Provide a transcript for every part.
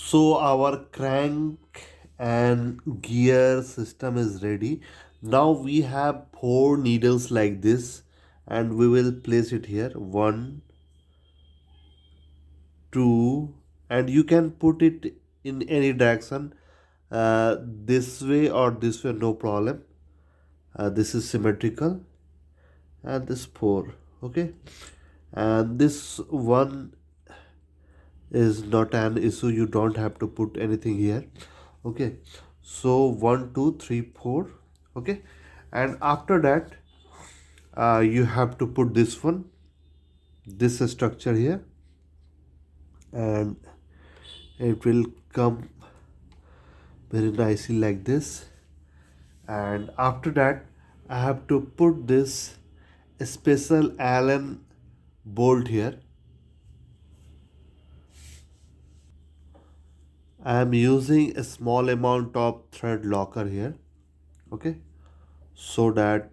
So our crank and gear system is ready. Now we have four needles like this, and we will place it here. One, two, and you can put it in any direction, this way or this way, no problem. This is symmetrical, and this four. Okay, and this one is not an issue. You don't have to put anything here. Okay, so one, two, three, four. Okay, and after that, you have to put this one, this structure here, and it will come very nicely like this. And after that, I have to put this special Allen bolt here. I am using a small amount of thread locker here. Okay, so that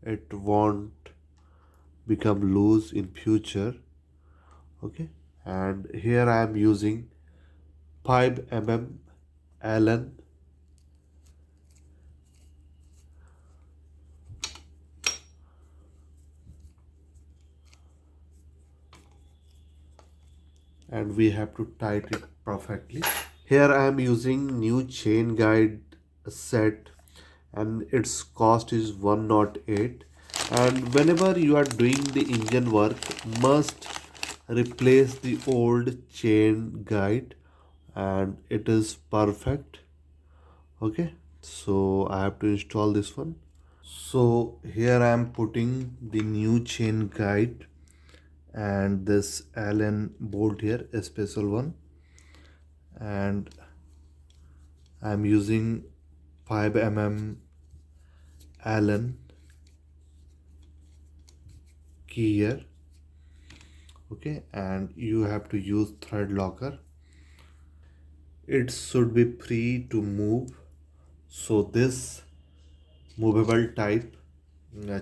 it won't become loose in future. Okay, and here I am using 5 mm Allen, and we have to tight it perfectly. Here I am using new chain guide set, and its cost is 108. And whenever you are doing the engine work, must replace the old chain guide, and it is perfect. Okay, so I have to install this one. So here I am putting the new chain guide and this Allen bolt here, a special one, and I'm using 5 mm Allen key here. Okay, and you have to use thread locker. It should be free to move. So this movable type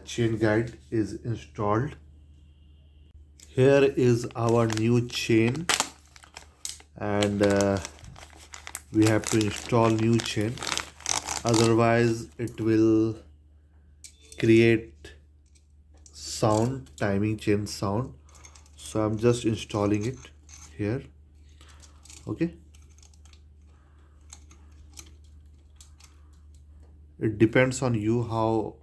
chain guide is installed. Here is our new chain, and we have to install new chain, otherwise it will create sound, timing chain sound. So I'm just installing it here. Okay, it depends on you how,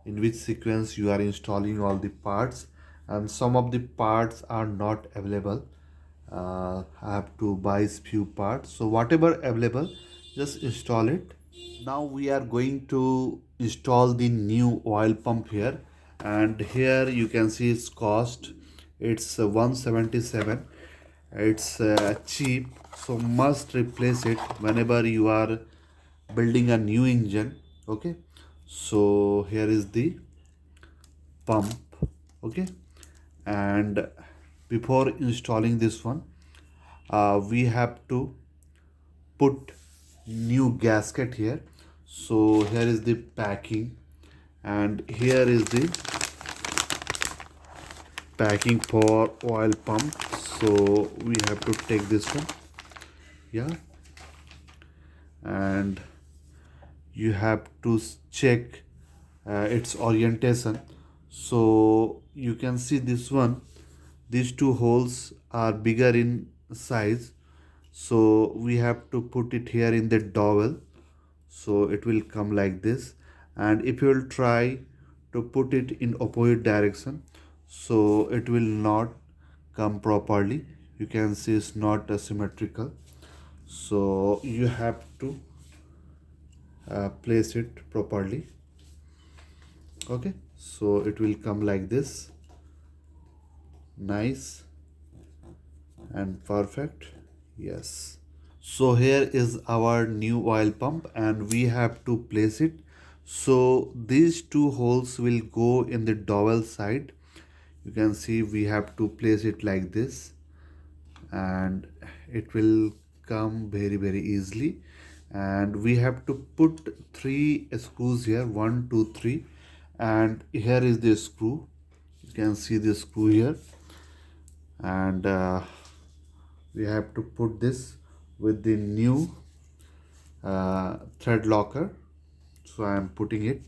in which sequence you are installing all the parts, and some of the parts are not available. I have to buy few parts, so whatever available, just install it. Now we are going to install the new oil pump here, and here you can see its cost. It's 177. It's cheap, so must replace it whenever you are building a new engine. Okay, so here is the pump. Okay, and before installing this one, we have to put new gasket here. So here is the packing, and here is the packing for oil pump. So we have to take this one. Yeah, and you have to check its orientation. So you can see this one, these two holes are bigger in size, so we have to put it here in the dowel, so it will come like this. And if you will try to put it in opposite direction, so it will not come properly. You can see it's not symmetrical, so you have to place it properly. Okay, so it will come like this, nice and perfect. Yes, so here is our new oil pump, and we have to place it. So these two holes will go in the dowel side. You can see we have to place it like this, and it will come very easily. And we have to put three screws here, one, two, three, and here is the screw. You can see the screw here, and we have to put this with the new thread locker. So I am putting it.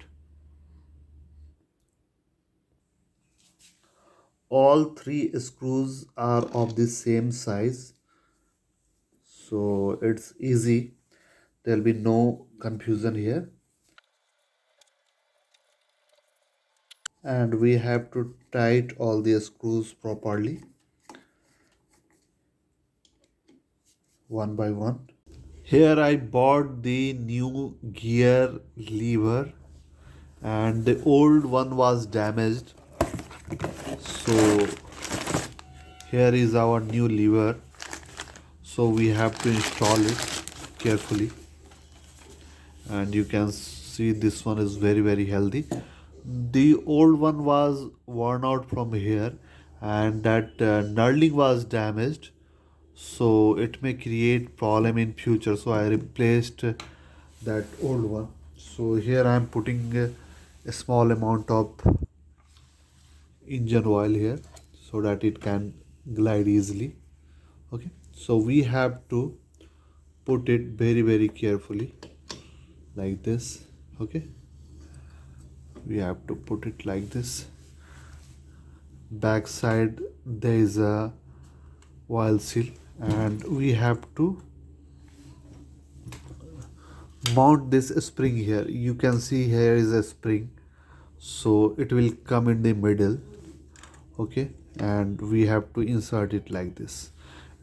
All three screws are of the same size, so it's easy. There'll be no confusion here. And we have to tight all the screws properly, one by one. Here I bought the new gear lever and the old one was damaged. So here is our new lever. So we have to install it carefully. And you can see this one is very healthy. The old one was worn out from here and that knurling was damaged, so it may create problem in future, so I replaced that old one. So here I am putting a small amount of engine oil here so that it can glide easily. Okay, so we have to put it very carefully like this. Okay, we have to put it like this. Back side there is a oil seal and we have to mount this spring here. You can see here is a spring, so it will come in the middle. Okay, and we have to insert it like this.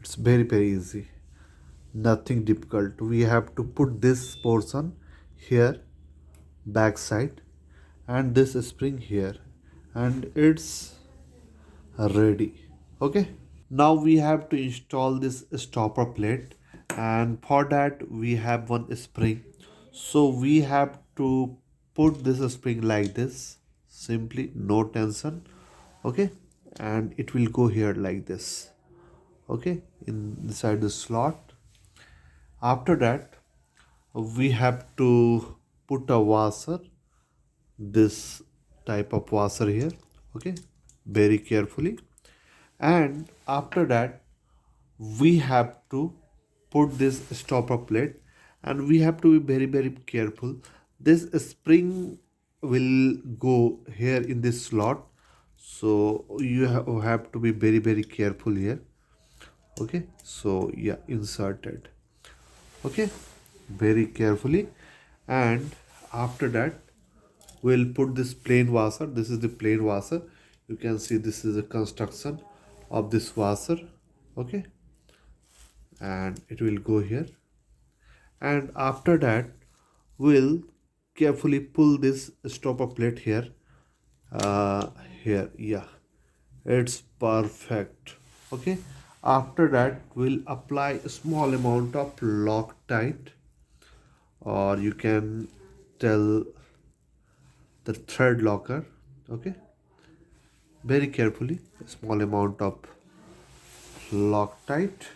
It's very easy, nothing difficult. We have to put this portion here, back side, and this spring here, and it's ready. Okay, now we have to install this stopper plate, and for that we have one spring. So we have to put this spring like this, simply, no tension. Okay, and it will go here like this. Okay, inside the slot. After that we have to put a washer, this type of washer here. Okay, very carefully. And after that we have to put this stopper plate, and we have to be very careful. This spring will go here in this slot, so you have to be very careful here. Okay, so yeah, inserted. Okay, very carefully. And after that we'll put this plain washer. This is the plain washer. You can see this is a construction of this washer. Okay, and it will go here. And after that we'll carefully pull this stopper plate here. uh, Here, yeah, it's perfect. Okay, after that we'll apply a small amount of Loctite, or you can tell the thread locker. Okay, very carefully, a small amount of Loctite.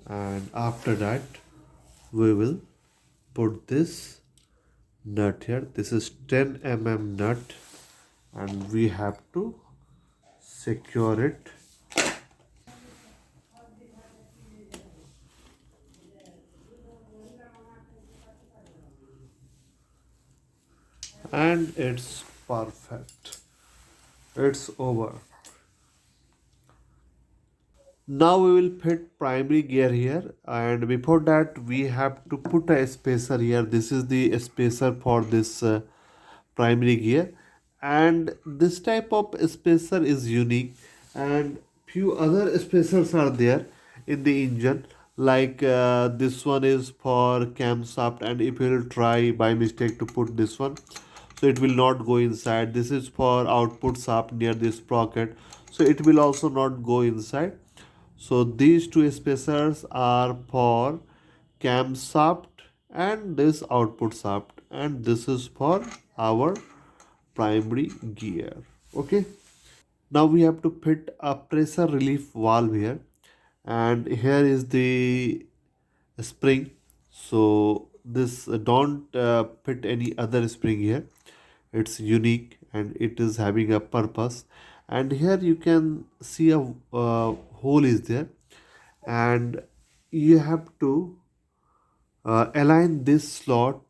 And after that we will put this nut here. This is 10 mm nut, and we have to secure it. And it's perfect. It's over. Now we will fit primary gear here, and before that we have to put a spacer here. This is the spacer for this primary gear, and this type of spacer is unique, and few other spacers are there in the engine, like this one is for camshaft, and if you will try by mistake to put this one, so it will not go inside. This is for output shaft near this sprocket, so it will also not go inside. So these two spacers are for camshaft and this output shaft, and this is for our primary gear. Okay, now we have to fit a pressure relief valve here, and here is the spring. So this don't fit any other spring here. It's unique and it is having a purpose. And here you can see a hole is there, and you have to align this slot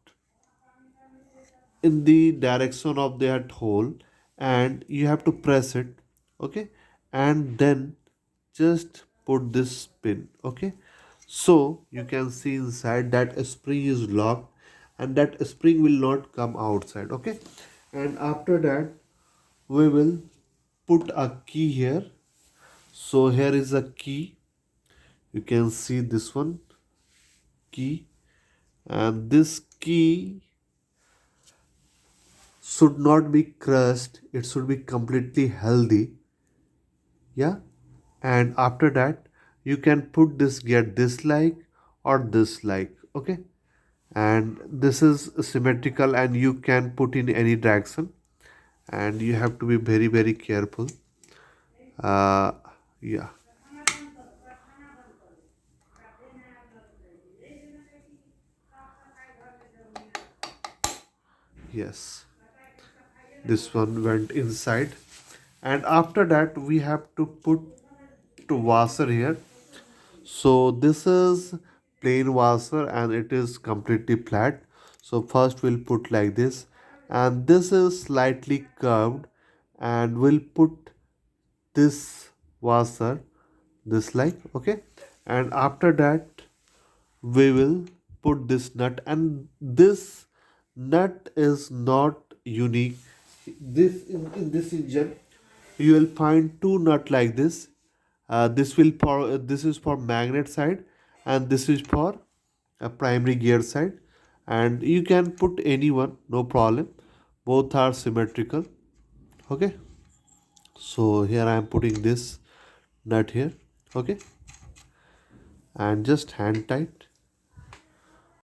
in the direction of that hole, and you have to press it. Okay, and then just put this pin. Okay, so you can see inside that a spring is locked, and that spring will not come outside. Okay, and after that we will put a key here. So here is a key, you can see this one key, and this key should not be crushed, it should be completely healthy. Yeah, and after that you can put this, get this like or this like. Okay, and this is symmetrical and you can put in any direction, and you have to be very very careful. Yeah, yes, this one went inside. And after that we have to put to washer here. So this is plain washer and it is completely flat. So first we'll put like this, and this is slightly curved, and we'll put this washer this like. Okay, and after that we will put this nut, and this nut is not unique. In this engine you will find two nut like this. This is for magnet side, and this is for a primary gear side, and you can put any one, no problem, both are symmetrical. Okay, so here I am putting this nut here. Okay, and just hand tight.